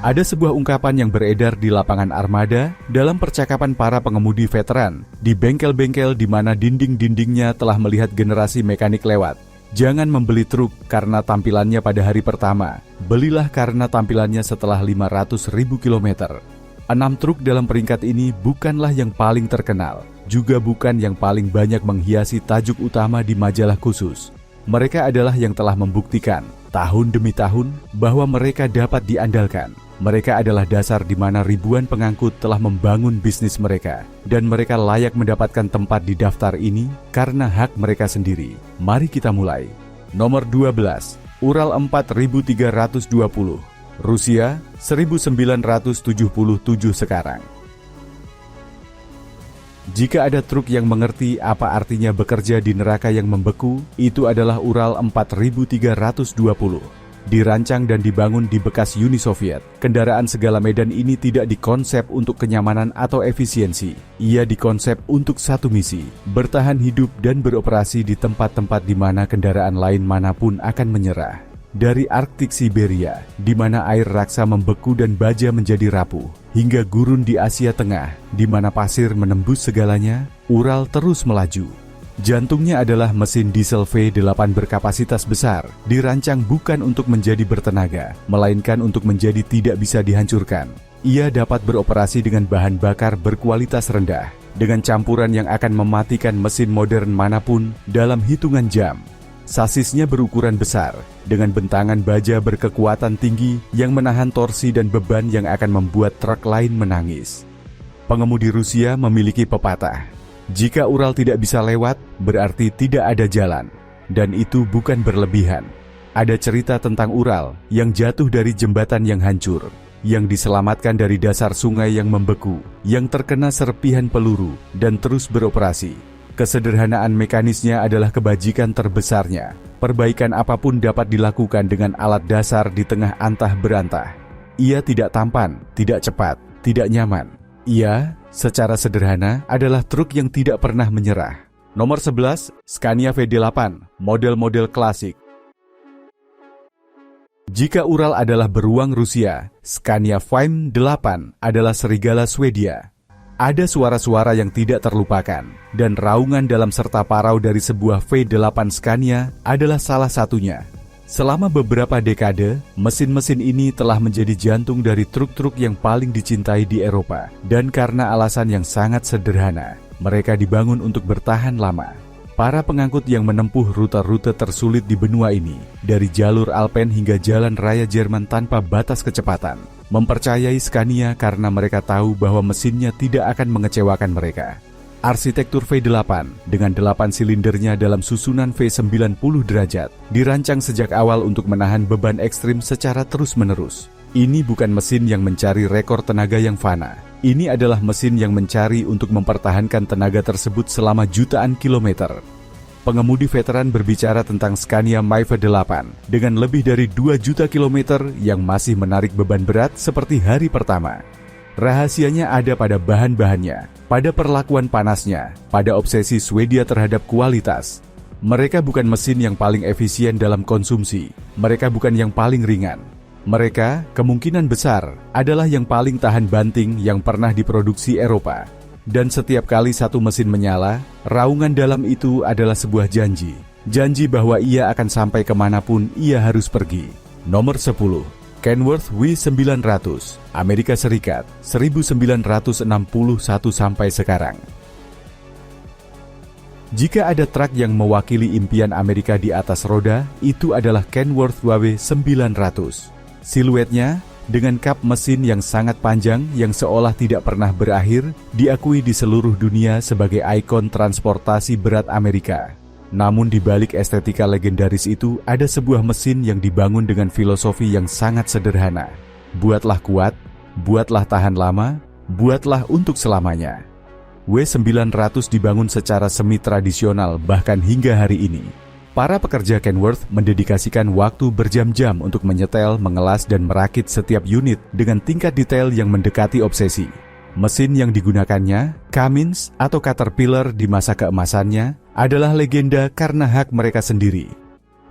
Ada sebuah ungkapan yang beredar di lapangan armada dalam percakapan para pengemudi veteran di bengkel-bengkel di mana dinding-dindingnya telah melihat generasi mekanik lewat. Jangan membeli truk karena tampilannya pada hari pertama, belilah karena tampilannya setelah 500.000 kilometer. 6 truk dalam peringkat ini bukanlah yang paling terkenal, juga bukan yang paling banyak menghiasi tajuk utama di majalah khusus. Mereka adalah yang telah membuktikan tahun demi tahun bahwa mereka dapat diandalkan. Mereka adalah dasar di mana ribuan pengangkut telah membangun bisnis mereka, dan mereka layak mendapatkan tempat di daftar ini karena hak mereka sendiri. Mari kita mulai. Nomor 12, Ural 4320, Rusia 1977 sekarang. Jika ada truk yang mengerti apa artinya bekerja di neraka yang membeku, itu adalah Ural 4320. Dirancang dan dibangun di bekas Uni Soviet, kendaraan segala medan ini tidak dikonsep untuk kenyamanan atau efisiensi. Ia dikonsep untuk satu misi, bertahan hidup dan beroperasi di tempat-tempat di mana kendaraan lain manapun akan menyerah. Dari Arktik Siberia, di mana air raksa membeku dan baja menjadi rapuh, hingga gurun di Asia Tengah, di mana pasir menembus segalanya, Ural terus melaju. Jantungnya adalah mesin diesel V8 berkapasitas besar, dirancang bukan untuk menjadi bertenaga, melainkan untuk menjadi tidak bisa dihancurkan. Ia dapat beroperasi dengan bahan bakar berkualitas rendah, dengan campuran yang akan mematikan mesin modern manapun dalam hitungan jam. Sasisnya berukuran besar, dengan bentangan baja berkekuatan tinggi yang menahan torsi dan beban yang akan membuat truk lain menangis. Pengemudi Rusia memiliki pepatah, jika Ural tidak bisa lewat, berarti tidak ada jalan. Dan itu bukan berlebihan. Ada cerita tentang Ural yang jatuh dari jembatan yang hancur, yang diselamatkan dari dasar sungai yang membeku, yang terkena serpihan peluru, dan terus beroperasi. Kesederhanaan mekanisnya adalah kebajikan terbesarnya. Perbaikan apapun dapat dilakukan dengan alat dasar di tengah antah berantah. Ia tidak tampan, tidak cepat, tidak nyaman. Ia, secara sederhana, adalah truk yang tidak pernah menyerah. Nomor 11, Scania V8, model-model klasik. Jika Ural adalah beruang Rusia, Scania V8 adalah serigala Swedia. Ada suara-suara yang tidak terlupakan, dan raungan dalam serta parau dari sebuah V8 Scania adalah salah satunya. Selama beberapa dekade, mesin-mesin ini telah menjadi jantung dari truk-truk yang paling dicintai di Eropa. Dan karena alasan yang sangat sederhana, mereka dibangun untuk bertahan lama. Para pengangkut yang menempuh rute-rute tersulit di benua ini, dari jalur Alpen hingga jalan raya Jerman tanpa batas kecepatan, mempercayai Scania karena mereka tahu bahwa mesinnya tidak akan mengecewakan mereka. Arsitektur V8 dengan 8 silindernya dalam susunan V90 derajat dirancang sejak awal untuk menahan beban ekstrim secara terus-menerus. Ini bukan mesin yang mencari rekor tenaga yang fana. Ini adalah mesin yang mencari untuk mempertahankan tenaga tersebut selama jutaan kilometer. Pengemudi veteran berbicara tentang Scania My V8 dengan lebih dari 2 juta kilometer yang masih menarik beban berat seperti hari pertama. Rahasianya ada pada bahan-bahannya, pada perlakuan panasnya, pada obsesi Swedia terhadap kualitas. Mereka bukan mesin yang paling efisien dalam konsumsi, mereka bukan yang paling ringan. Mereka, kemungkinan besar, adalah yang paling tahan banting yang pernah diproduksi Eropa. Dan setiap kali satu mesin menyala, raungan dalam itu adalah sebuah janji. Janji bahwa ia akan sampai kemanapun ia harus pergi. Nomor 10. Kenworth W900, Amerika Serikat, 1961 sampai sekarang. Jika ada truk yang mewakili impian Amerika di atas roda, itu adalah Kenworth W900. Siluetnya, dengan kap mesin yang sangat panjang yang seolah tidak pernah berakhir, diakui di seluruh dunia sebagai ikon transportasi berat Amerika. Namun di balik estetika legendaris itu, ada sebuah mesin yang dibangun dengan filosofi yang sangat sederhana. Buatlah kuat, buatlah tahan lama, buatlah untuk selamanya. W900 dibangun secara semi-tradisional bahkan hingga hari ini. Para pekerja Kenworth mendedikasikan waktu berjam-jam untuk menyetel, mengelas, dan merakit setiap unit dengan tingkat detail yang mendekati obsesi. Mesin yang digunakannya, Cummins atau Caterpillar di masa keemasannya, adalah legenda karena hak mereka sendiri.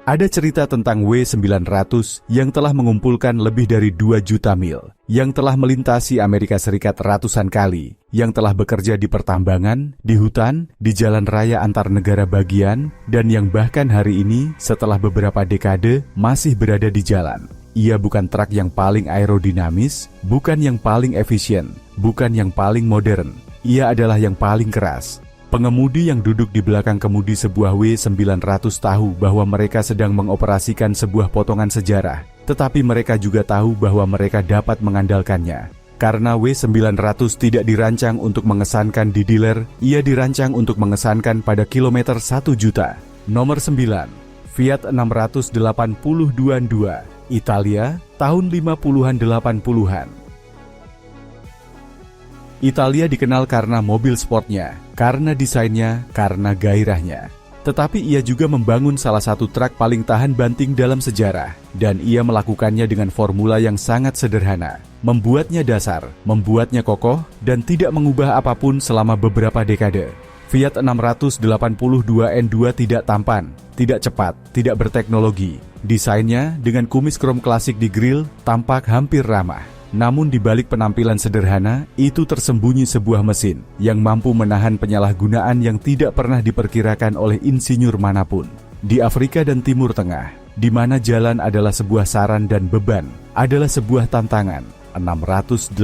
Ada cerita tentang W900 yang telah mengumpulkan lebih dari 2 juta mil, yang telah melintasi Amerika Serikat ratusan kali, yang telah bekerja di pertambangan, di hutan, di jalan raya antar negara bagian, dan yang bahkan hari ini setelah beberapa dekade masih berada di jalan. Ia bukan truk yang paling aerodinamis, bukan yang paling efisien, bukan yang paling modern. Ia adalah yang paling keras. Pengemudi yang duduk di belakang kemudi sebuah W900 tahu bahwa mereka sedang mengoperasikan sebuah potongan sejarah, tetapi mereka juga tahu bahwa mereka dapat mengandalkannya. Karena W900 tidak dirancang untuk mengesankan di dealer, ia dirancang untuk mengesankan pada kilometer 1 juta. Nomor 9, Fiat 682 Italia, tahun 50-an 80-an. Italia dikenal karena mobil sportnya, karena desainnya, karena gairahnya. Tetapi ia juga membangun salah satu truk paling tahan banting dalam sejarah, dan ia melakukannya dengan formula yang sangat sederhana, membuatnya dasar, membuatnya kokoh, dan tidak mengubah apapun selama beberapa dekade. Fiat 682 N2 tidak tampan, tidak cepat, tidak berteknologi. Desainnya dengan kumis krom klasik di grill tampak hampir ramah. Namun di balik penampilan sederhana, itu tersembunyi sebuah mesin yang mampu menahan penyalahgunaan yang tidak pernah diperkirakan oleh insinyur manapun. Di Afrika dan Timur Tengah, di mana jalan adalah sebuah saran dan beban, adalah sebuah tantangan. 682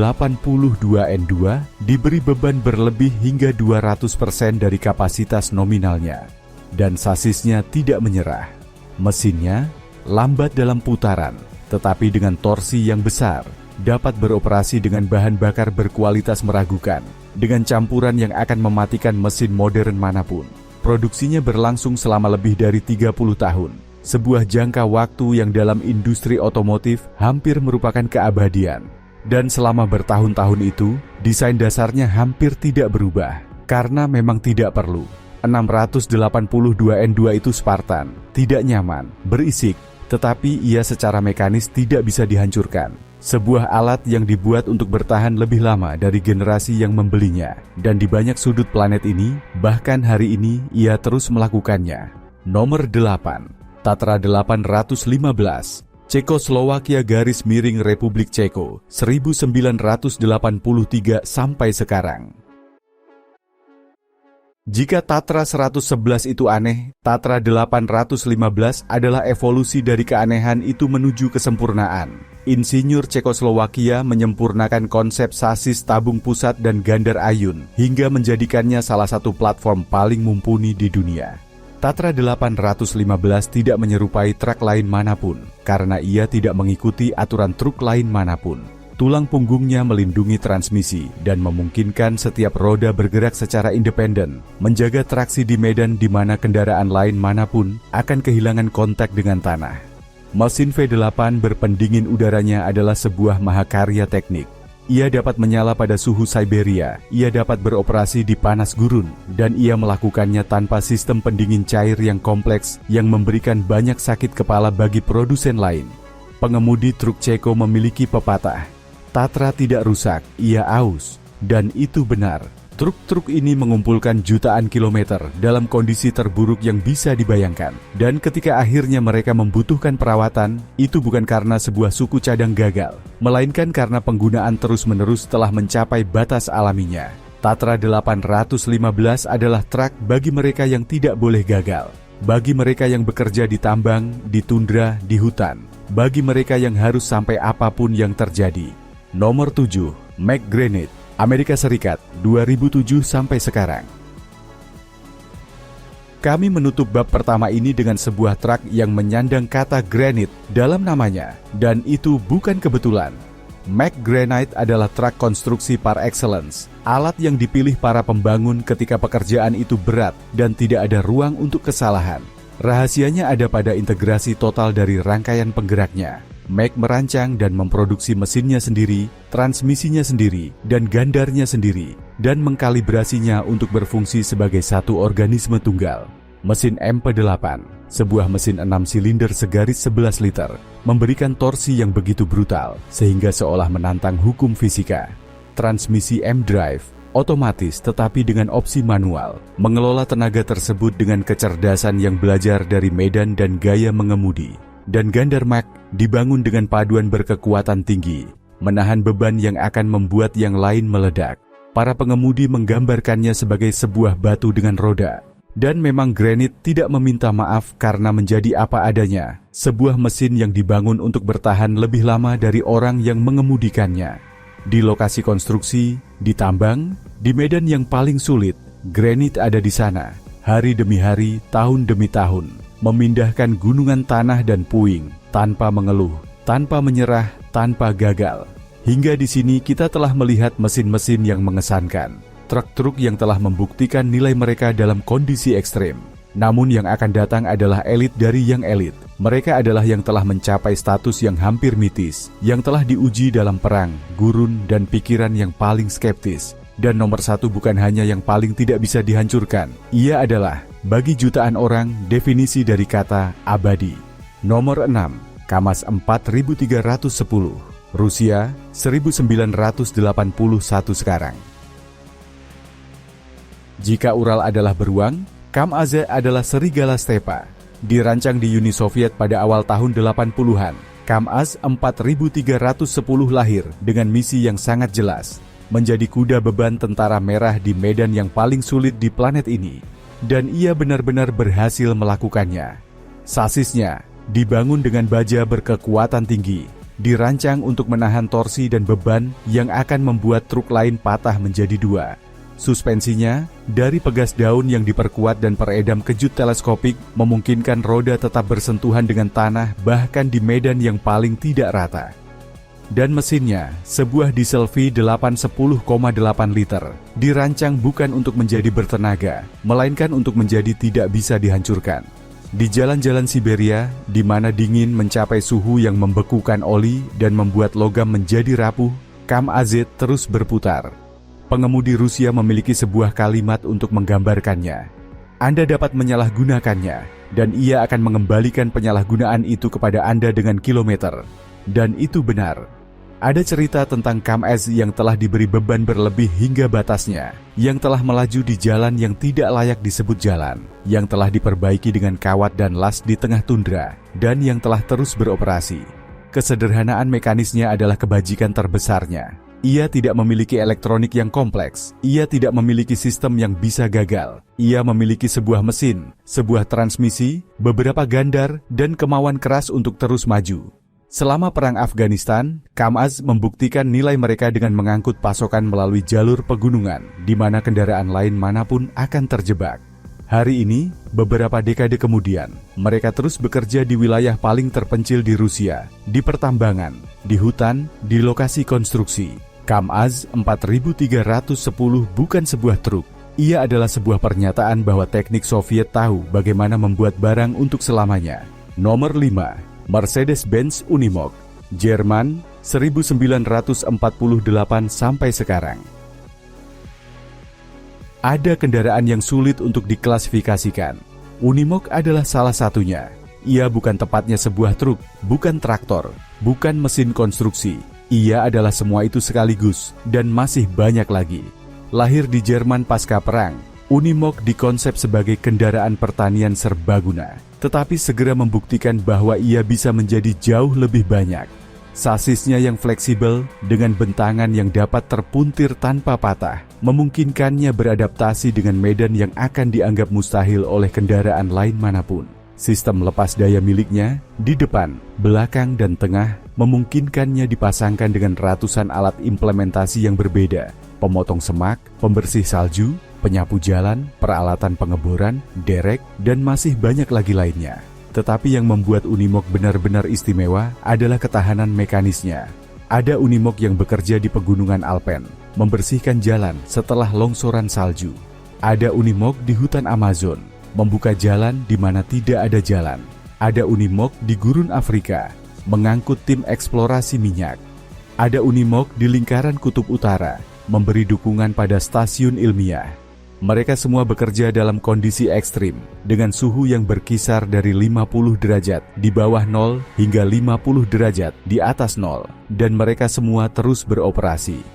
N2 diberi beban berlebih hingga 200% dari kapasitas nominalnya. Dan sasisnya tidak menyerah. Mesinnya lambat dalam putaran, tetapi dengan torsi yang besar, dapat beroperasi dengan bahan bakar berkualitas meragukan, dengan campuran yang akan mematikan mesin modern manapun. Produksinya berlangsung selama lebih dari 30 tahun, sebuah jangka waktu yang dalam industri otomotif hampir merupakan keabadian. Dan selama bertahun-tahun itu, desain dasarnya hampir tidak berubah, karena memang tidak perlu. 682 N2 itu Spartan, tidak nyaman, berisik, tetapi ia secara mekanis tidak bisa dihancurkan. Sebuah alat yang dibuat untuk bertahan lebih lama dari generasi yang membelinya. Dan di banyak sudut planet ini, bahkan hari ini ia terus melakukannya. Nomor 8, Tatra 815, Cekoslowakia garis miring Republik Ceko, 1983 sampai sekarang. Jika Tatra 111 itu aneh, Tatra 815 adalah evolusi dari keanehan itu menuju kesempurnaan. Insinyur Cekoslowakia menyempurnakan konsep sasis tabung pusat dan gandar ayun hingga menjadikannya salah satu platform paling mumpuni di dunia. Tatra 815 tidak menyerupai truk lain manapun karena ia tidak mengikuti aturan truk lain manapun. Tulang punggungnya melindungi transmisi dan memungkinkan setiap roda bergerak secara independen, menjaga traksi di medan di mana kendaraan lain manapun akan kehilangan kontak dengan tanah. Mesin V8 berpendingin udaranya adalah sebuah mahakarya teknik. Ia dapat menyala pada suhu Siberia, ia dapat beroperasi di panas gurun, dan ia melakukannya tanpa sistem pendingin cair yang kompleks yang memberikan banyak sakit kepala bagi produsen lain. Pengemudi truk Ceko memiliki pepatah, Tatra tidak rusak, ia aus. Dan itu benar. Truk-truk ini mengumpulkan jutaan kilometer dalam kondisi terburuk yang bisa dibayangkan. Dan ketika akhirnya mereka membutuhkan perawatan, itu bukan karena sebuah suku cadang gagal, melainkan karena penggunaan terus-menerus telah mencapai batas alaminya. Tatra 815 adalah truk bagi mereka yang tidak boleh gagal. Bagi mereka yang bekerja di tambang, di tundra, di hutan. Bagi mereka yang harus sampai apapun yang terjadi. Nomor 7, McGranit, Amerika Serikat, 2007 sampai sekarang. Kami menutup bab pertama ini dengan sebuah truk yang menyandang kata granite dalam namanya, dan itu bukan kebetulan. McGranite adalah truk konstruksi par excellence, alat yang dipilih para pembangun ketika pekerjaan itu berat dan tidak ada ruang untuk kesalahan. Rahasianya ada pada integrasi total dari rangkaian penggeraknya. Mac merancang dan memproduksi mesinnya sendiri, transmisinya sendiri, dan gandarnya sendiri, dan mengkalibrasinya untuk berfungsi sebagai satu organisme tunggal. Mesin MP8, sebuah mesin 6 silinder segaris 11 liter, memberikan torsi yang begitu brutal, sehingga seolah menantang hukum fisika. Transmisi M-Drive, otomatis tetapi dengan opsi manual, mengelola tenaga tersebut dengan kecerdasan yang belajar dari medan dan gaya mengemudi. Dan Gandarmak dibangun dengan paduan berkekuatan tinggi, menahan beban yang akan membuat yang lain meledak. Para pengemudi menggambarkannya sebagai sebuah batu dengan roda. Dan memang Granit tidak meminta maaf karena menjadi apa adanya, sebuah mesin yang dibangun untuk bertahan lebih lama dari orang yang mengemudikannya. Di lokasi konstruksi, di tambang, di medan yang paling sulit, Granit ada di sana, hari demi hari, tahun demi tahun, memindahkan gunungan tanah dan puing, tanpa mengeluh, tanpa menyerah, tanpa gagal. Hingga di sini kita telah melihat mesin-mesin yang mengesankan, truk-truk yang telah membuktikan nilai mereka dalam kondisi ekstrem. Namun yang akan datang adalah elit dari yang elit. Mereka adalah yang telah mencapai status yang hampir mitis, yang telah diuji dalam perang, gurun, dan pikiran yang paling skeptis. Dan nomor satu bukan hanya yang paling tidak bisa dihancurkan. Ia adalah, bagi jutaan orang, definisi dari kata abadi. Nomor 6, Kamaz 4310. Rusia, 1981 sekarang. Jika Ural adalah beruang, Kamaz adalah serigala stepa. Dirancang di Uni Soviet pada awal tahun 80-an, Kamaz 4310 lahir dengan misi yang sangat jelas, menjadi kuda beban tentara merah di medan yang paling sulit di planet ini. Dan ia benar-benar berhasil melakukannya. Sasisnya dibangun dengan baja berkekuatan tinggi, dirancang untuk menahan torsi dan beban yang akan membuat truk lain patah menjadi dua. Suspensinya, dari pegas daun yang diperkuat dan peredam kejut teleskopik, memungkinkan roda tetap bersentuhan dengan tanah bahkan di medan yang paling tidak rata. Dan mesinnya, sebuah diesel V8 10,8 liter, dirancang bukan untuk menjadi bertenaga, melainkan untuk menjadi tidak bisa dihancurkan. Di jalan-jalan Siberia, di mana dingin mencapai suhu yang membekukan oli dan membuat logam menjadi rapuh, Kamaz terus berputar. Pengemudi Rusia memiliki sebuah kalimat untuk menggambarkannya. Anda dapat menyalahgunakannya, dan ia akan mengembalikan penyalahgunaan itu kepada Anda dengan kilometer. Dan itu benar. Ada cerita tentang Kamaz yang telah diberi beban berlebih hingga batasnya, yang telah melaju di jalan yang tidak layak disebut jalan, yang telah diperbaiki dengan kawat dan las di tengah tundra, dan yang telah terus beroperasi. Kesederhanaan mekanisnya adalah kebajikan terbesarnya. Ia tidak memiliki elektronik yang kompleks, ia tidak memiliki sistem yang bisa gagal. Ia memiliki sebuah mesin, sebuah transmisi, beberapa gandar, dan kemauan keras untuk terus maju. Selama Perang Afghanistan, Kamaz membuktikan nilai mereka dengan mengangkut pasokan melalui jalur pegunungan, di mana kendaraan lain manapun akan terjebak. Hari ini, beberapa dekade kemudian, mereka terus bekerja di wilayah paling terpencil di Rusia, di pertambangan, di hutan, di lokasi konstruksi. Kamaz 4310 bukan sebuah truk. Ia adalah sebuah pernyataan bahwa teknik Soviet tahu bagaimana membuat barang untuk selamanya. Nomor 5. Mercedes-Benz Unimog, Jerman, 1948 sampai sekarang. Ada kendaraan yang sulit untuk diklasifikasikan. Unimog adalah salah satunya. Ia bukan tepatnya sebuah truk, bukan traktor, bukan mesin konstruksi. Ia adalah semua itu sekaligus, dan masih banyak lagi. Lahir di Jerman pasca perang, Unimog dikonsep sebagai kendaraan pertanian serbaguna, tetapi segera membuktikan bahwa ia bisa menjadi jauh lebih banyak. Sasisnya yang fleksibel, dengan bentangan yang dapat terpuntir tanpa patah, memungkinkannya beradaptasi dengan medan yang akan dianggap mustahil oleh kendaraan lain manapun. Sistem lepas daya miliknya, di depan, belakang, dan tengah, memungkinkannya dipasangkan dengan ratusan alat implementasi yang berbeda. Pemotong semak, pembersih salju, penyapu jalan, peralatan pengeboran, derek, dan masih banyak lagi lainnya. Tetapi yang membuat Unimog benar-benar istimewa adalah ketahanan mekanisnya. Ada Unimog yang bekerja di pegunungan Alpen, membersihkan jalan setelah longsoran salju. Ada Unimog di hutan Amazon, membuka jalan di mana tidak ada jalan. Ada Unimog di gurun Afrika, mengangkut tim eksplorasi minyak. Ada Unimog di lingkaran kutub utara, memberi dukungan pada stasiun ilmiah. Mereka semua bekerja dalam kondisi ekstrim, dengan suhu yang berkisar dari 50 derajat di bawah 0 hingga 50 derajat di atas 0, dan mereka semua terus beroperasi.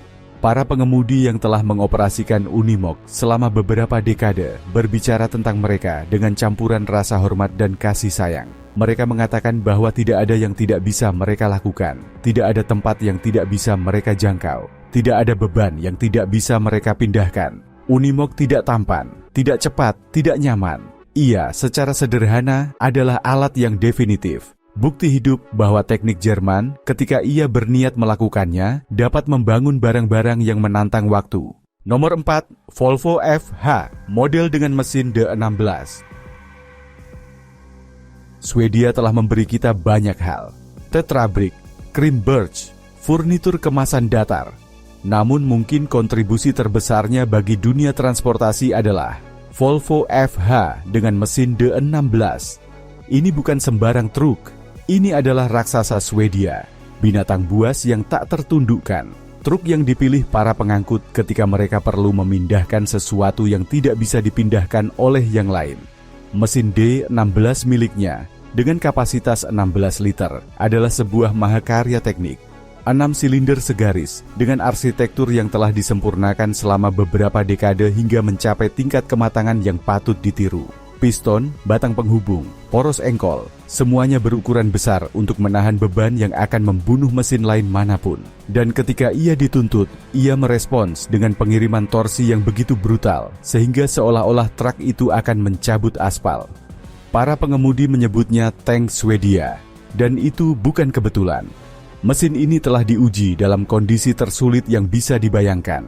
Para pengemudi yang telah mengoperasikan Unimog selama beberapa dekade berbicara tentang mereka dengan campuran rasa hormat dan kasih sayang. Mereka mengatakan bahwa tidak ada yang tidak bisa mereka lakukan, tidak ada tempat yang tidak bisa mereka jangkau, tidak ada beban yang tidak bisa mereka pindahkan. Unimog tidak tampan, tidak cepat, tidak nyaman. Ia secara sederhana adalah alat yang definitif. Bukti hidup bahwa teknik Jerman ketika ia berniat melakukannya dapat membangun barang-barang yang menantang waktu. Nomor 4, Volvo FH, model dengan mesin D16. Swedia telah memberi kita banyak hal. Tetrabrick, krim birch, furnitur kemasan datar. Namun mungkin kontribusi terbesarnya bagi dunia transportasi adalah Volvo FH dengan mesin D16. Ini bukan sembarang truk. Ini adalah raksasa Swedia, binatang buas yang tak tertundukkan. Truk yang dipilih para pengangkut ketika mereka perlu memindahkan sesuatu yang tidak bisa dipindahkan oleh yang lain. Mesin D16 miliknya, dengan kapasitas 16 liter, adalah sebuah mahakarya teknik. 6 silinder segaris, dengan arsitektur yang telah disempurnakan selama beberapa dekade hingga mencapai tingkat kematangan yang patut ditiru. Piston, batang penghubung, poros engkol, semuanya berukuran besar untuk menahan beban yang akan membunuh mesin lain manapun. Dan ketika ia dituntut, ia merespons dengan pengiriman torsi yang begitu brutal, sehingga seolah-olah truk itu akan mencabut aspal. Para pengemudi menyebutnya tank Swedia, dan itu bukan kebetulan. Mesin ini telah diuji dalam kondisi tersulit yang bisa dibayangkan.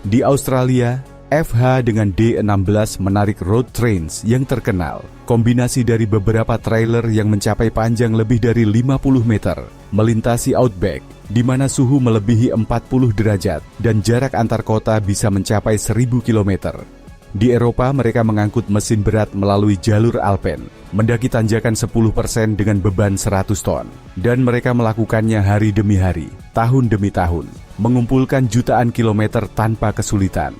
Di Australia, FH dengan D16 menarik road trains yang terkenal, kombinasi dari beberapa trailer yang mencapai panjang lebih dari 50 meter, melintasi outback, di mana suhu melebihi 40 derajat dan jarak antar kota bisa mencapai 1000 km. Di Eropa, mereka mengangkut mesin berat melalui jalur Alpen, mendaki tanjakan 10% dengan beban 100 ton, dan mereka melakukannya hari demi hari, tahun demi tahun, mengumpulkan jutaan kilometer tanpa kesulitan.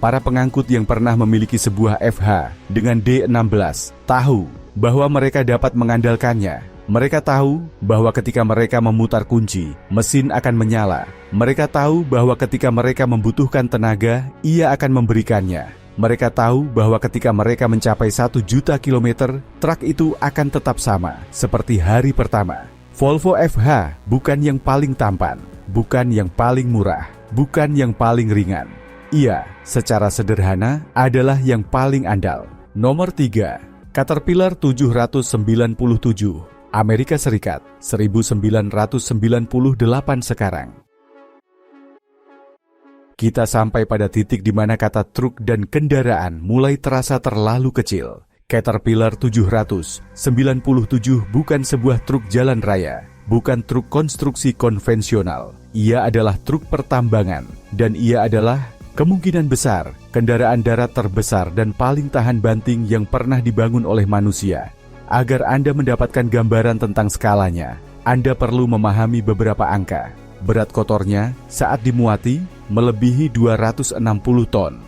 Para pengangkut yang pernah memiliki sebuah FH dengan D16 tahu bahwa mereka dapat mengandalkannya. Mereka tahu bahwa ketika mereka memutar kunci, mesin akan menyala. Mereka tahu bahwa ketika mereka membutuhkan tenaga, ia akan memberikannya. Mereka tahu bahwa ketika mereka mencapai 1 juta kilometer, truk itu akan tetap sama seperti hari pertama. Volvo FH bukan yang paling tampan, bukan yang paling murah, bukan yang paling ringan. Ia, secara sederhana, adalah yang paling andal. Nomor 3, Caterpillar 797, Amerika Serikat, 1998 sekarang. Kita sampai pada titik di mana kata truk dan kendaraan mulai terasa terlalu kecil. Caterpillar 797 bukan sebuah truk jalan raya, bukan truk konstruksi konvensional. Ia adalah truk pertambangan, dan ia adalah kemungkinan besar kendaraan darat terbesar dan paling tahan banting yang pernah dibangun oleh manusia. Agar Anda mendapatkan gambaran tentang skalanya, Anda perlu memahami beberapa angka. Berat kotornya saat dimuati melebihi 260 ton.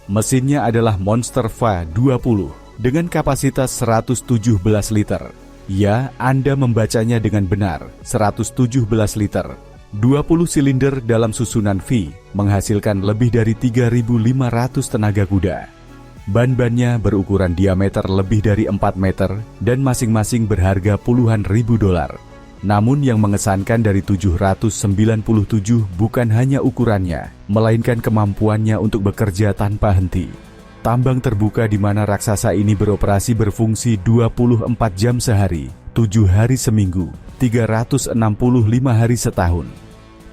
Mesinnya adalah Monster V20 dengan kapasitas 117 liter. Ya, Anda membacanya dengan benar, 117 liter. 20 silinder dalam susunan V menghasilkan lebih dari 3.500 tenaga kuda. Ban-bannya berukuran diameter lebih dari 4 meter dan masing-masing berharga puluhan ribu dolar. Namun yang mengesankan dari 797 bukan hanya ukurannya, melainkan kemampuannya untuk bekerja tanpa henti. Tambang terbuka di mana raksasa ini beroperasi berfungsi 24 jam sehari, 7 hari seminggu, 365 hari setahun.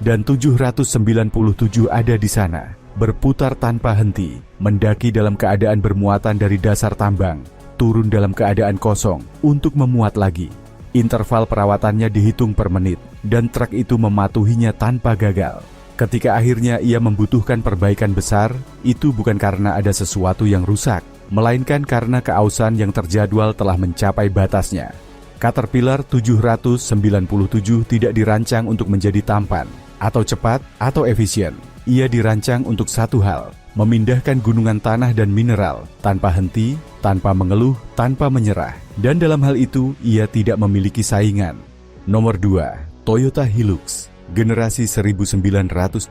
Dan 797 ada di sana, berputar tanpa henti, mendaki dalam keadaan bermuatan dari dasar tambang, turun dalam keadaan kosong untuk memuat lagi. Interval perawatannya dihitung per menit, dan truk itu mematuhinya tanpa gagal. Ketika akhirnya ia membutuhkan perbaikan besar, itu bukan karena ada sesuatu yang rusak, melainkan karena keausan yang terjadwal telah mencapai batasnya. Caterpillar 797 tidak dirancang untuk menjadi tampan, atau cepat, atau efisien. Ia dirancang untuk satu hal, memindahkan gunungan tanah dan mineral, tanpa henti, tanpa mengeluh, tanpa menyerah. Dan dalam hal itu, ia tidak memiliki saingan. Nomor 2, Toyota Hilux. generasi 1988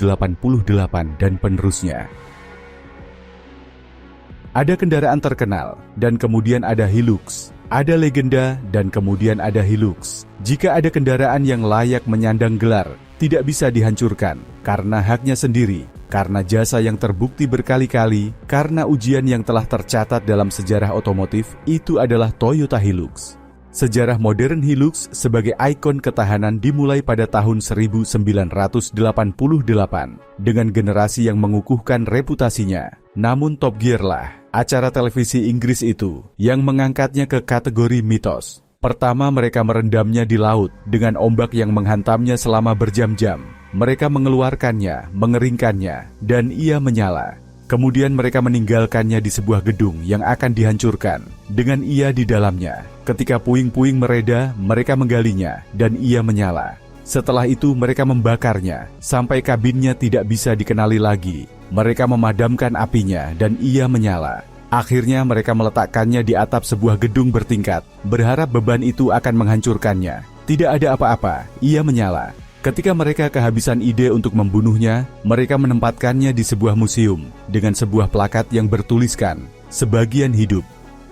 dan penerusnya. Ada kendaraan terkenal, dan kemudian ada Hilux. Ada legenda, dan kemudian ada Hilux. Jika ada kendaraan yang layak menyandang gelar, tidak bisa dihancurkan, karena haknya sendiri, karena jasa yang terbukti berkali-kali, karena ujian yang telah tercatat dalam sejarah otomotif, itu adalah Toyota Hilux. Sejarah modern Hilux sebagai ikon ketahanan dimulai pada tahun 1988 dengan generasi yang mengukuhkan reputasinya. Namun Top Gear lah, acara televisi Inggris itu, yang mengangkatnya ke kategori mitos. Pertama, mereka merendamnya di laut dengan ombak yang menghantamnya selama berjam-jam. Mereka mengeluarkannya, mengeringkannya, dan ia menyala. Kemudian mereka meninggalkannya di sebuah gedung yang akan dihancurkan, dengan ia di dalamnya. Ketika puing-puing mereda, mereka menggalinya, dan ia menyala. Setelah itu mereka membakarnya, sampai kabinnya tidak bisa dikenali lagi. Mereka memadamkan apinya, dan ia menyala. Akhirnya mereka meletakkannya di atap sebuah gedung bertingkat, berharap beban itu akan menghancurkannya. Tidak ada apa-apa, ia menyala. Ketika mereka kehabisan ide untuk membunuhnya, mereka menempatkannya di sebuah museum dengan sebuah plakat yang bertuliskan, "Sebagian hidup."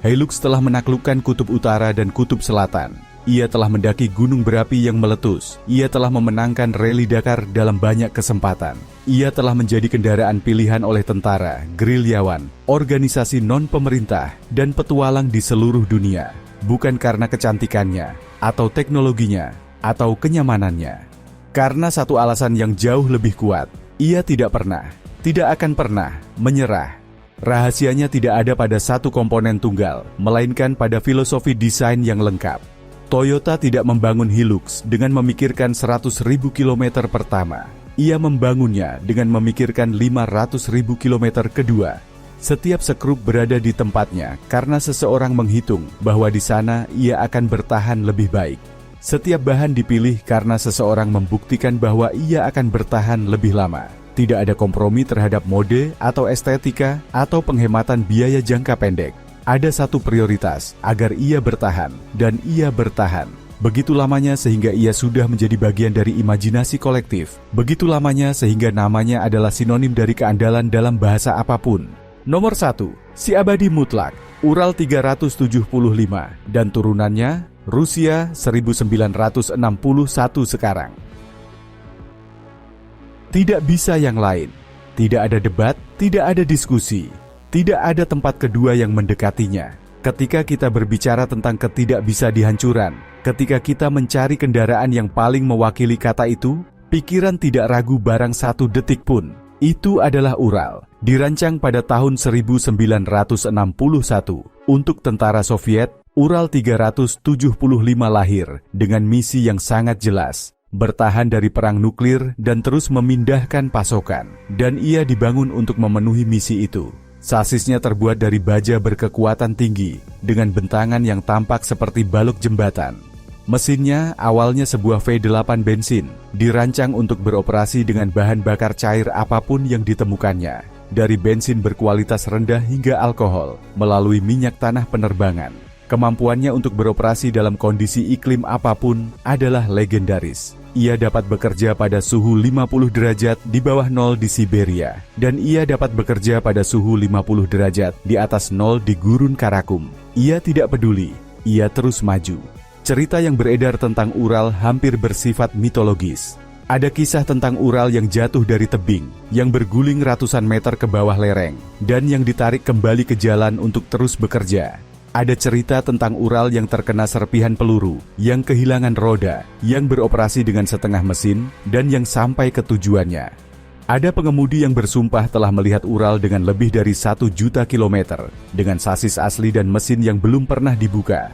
Hilux telah menaklukkan kutub utara dan kutub selatan. Ia telah mendaki gunung berapi yang meletus. Ia telah memenangkan rally Dakar dalam banyak kesempatan. Ia telah menjadi kendaraan pilihan oleh tentara, gerilyawan, organisasi non-pemerintah, dan petualang di seluruh dunia. Bukan karena kecantikannya, atau teknologinya, atau kenyamanannya. Karena satu alasan yang jauh lebih kuat, ia tidak pernah, tidak akan pernah menyerah. Rahasianya tidak ada pada satu komponen tunggal, melainkan pada filosofi desain yang lengkap. Toyota tidak membangun Hilux dengan memikirkan 100.000 km pertama. Ia membangunnya dengan memikirkan 500.000 km kedua. Setiap sekrup berada di tempatnya karena seseorang menghitung bahwa di sana ia akan bertahan lebih baik. Setiap bahan dipilih karena seseorang membuktikan bahwa ia akan bertahan lebih lama. Tidak ada kompromi terhadap mode atau estetika atau penghematan biaya jangka pendek. Ada satu prioritas, agar ia bertahan, dan ia bertahan. Begitu lamanya sehingga ia sudah menjadi bagian dari imajinasi kolektif. Begitu lamanya sehingga namanya adalah sinonim dari keandalan dalam bahasa apapun. Nomor 1, si abadi mutlak, Ural 375, dan turunannya, Rusia 1961 sekarang. Tidak bisa yang lain. Tidak ada debat, tidak ada diskusi. Tidak ada tempat kedua yang mendekatinya. Ketika kita berbicara tentang ketidakbisa dihancuran, ketika kita mencari kendaraan yang paling mewakili kata itu, pikiran tidak ragu barang satu detik pun. Itu adalah Ural, dirancang pada tahun 1961 untuk tentara Soviet. Ural 375 lahir dengan misi yang sangat jelas, bertahan dari perang nuklir dan terus memindahkan pasokan. Dan ia dibangun untuk memenuhi misi itu. Sasisnya terbuat dari baja berkekuatan tinggi, dengan bentangan yang tampak seperti balok jembatan. Mesinnya awalnya sebuah V8 bensin, dirancang untuk beroperasi dengan bahan bakar cair apapun yang ditemukannya, dari bensin berkualitas rendah hingga alkohol, melalui minyak tanah penerbangan. Kemampuannya untuk beroperasi dalam kondisi iklim apapun adalah legendaris. Ia dapat bekerja pada suhu 50 derajat di bawah nol di Siberia, dan ia dapat bekerja pada suhu 50 derajat di atas nol di Gurun Karakum. Ia tidak peduli, ia terus maju. Cerita yang beredar tentang Ural hampir bersifat mitologis. Ada kisah tentang Ural yang jatuh dari tebing, yang berguling ratusan meter ke bawah lereng, dan yang ditarik kembali ke jalan untuk terus bekerja. Ada cerita tentang Ural yang terkena serpihan peluru, yang kehilangan roda, yang beroperasi dengan setengah mesin, dan yang sampai ke tujuannya. Ada pengemudi yang bersumpah telah melihat Ural dengan lebih dari 1 juta kilometer, dengan sasis asli dan mesin yang belum pernah dibuka.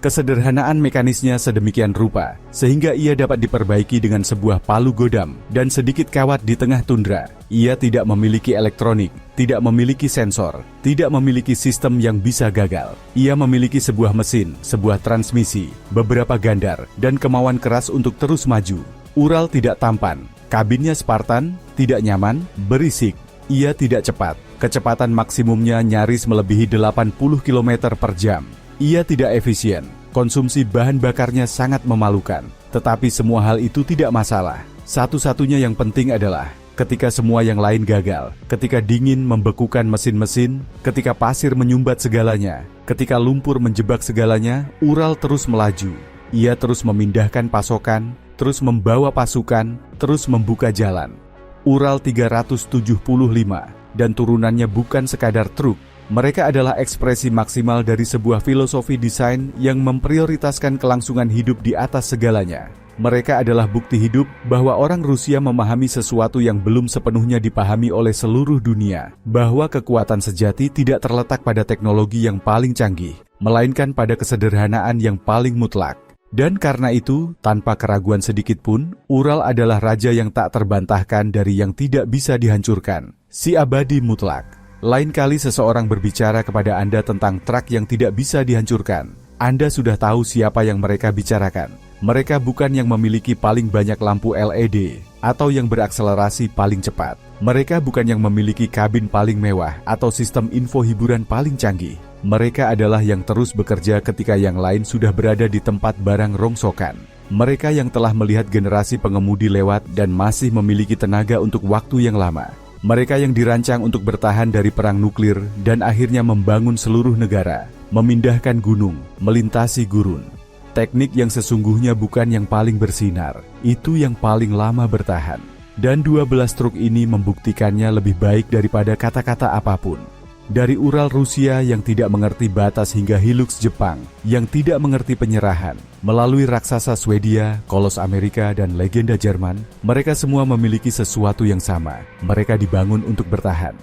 Kesederhanaan mekanisnya sedemikian rupa, sehingga ia dapat diperbaiki dengan sebuah palu godam dan sedikit kawat di tengah tundra. Ia tidak memiliki elektronik, tidak memiliki sensor, tidak memiliki sistem yang bisa gagal. Ia memiliki sebuah mesin, sebuah transmisi, beberapa gandar, dan kemauan keras untuk terus maju. Ural tidak tampan, kabinnya Spartan, tidak nyaman, berisik. Ia tidak cepat, kecepatan maksimumnya nyaris melebihi 80 km per jam. Ia tidak efisien, konsumsi bahan bakarnya sangat memalukan, tetapi semua hal itu tidak masalah. Satu-satunya yang penting adalah ketika semua yang lain gagal, ketika dingin membekukan mesin-mesin, ketika pasir menyumbat segalanya, ketika lumpur menjebak segalanya, Ural terus melaju. Ia terus memindahkan pasokan, terus membawa pasukan, terus membuka jalan. Ural 375 dan turunannya bukan sekadar truk. Mereka adalah ekspresi maksimal dari sebuah filosofi desain yang memprioritaskan kelangsungan hidup di atas segalanya. Mereka adalah bukti hidup bahwa orang Rusia memahami sesuatu yang belum sepenuhnya dipahami oleh seluruh dunia, bahwa kekuatan sejati tidak terletak pada teknologi yang paling canggih, melainkan pada kesederhanaan yang paling mutlak. Dan karena itu, tanpa keraguan sedikit pun, Ural adalah raja yang tak terbantahkan dari yang tidak bisa dihancurkan, si abadi mutlak. Lain kali seseorang berbicara kepada Anda tentang truk yang tidak bisa dihancurkan, Anda sudah tahu siapa yang mereka bicarakan. Mereka bukan yang memiliki paling banyak lampu LED atau yang berakselerasi paling cepat. Mereka bukan yang memiliki kabin paling mewah atau sistem info hiburan paling canggih. Mereka adalah yang terus bekerja ketika yang lain sudah berada di tempat barang rongsokan. Mereka yang telah melihat generasi pengemudi lewat dan masih memiliki tenaga untuk waktu yang lama. Mereka yang dirancang untuk bertahan dari perang nuklir dan akhirnya membangun seluruh negara, memindahkan gunung, melintasi gurun. Teknik yang sesungguhnya bukan yang paling bersinar, itu yang paling lama bertahan. Dan 12 truk ini membuktikannya lebih baik daripada kata-kata apapun. Dari Ural Rusia yang tidak mengerti batas hingga Hilux Jepang yang tidak mengerti penyerahan, melalui raksasa Swedia, Kolos Amerika, dan legenda Jerman, mereka semua memiliki sesuatu yang sama. Mereka dibangun untuk bertahan.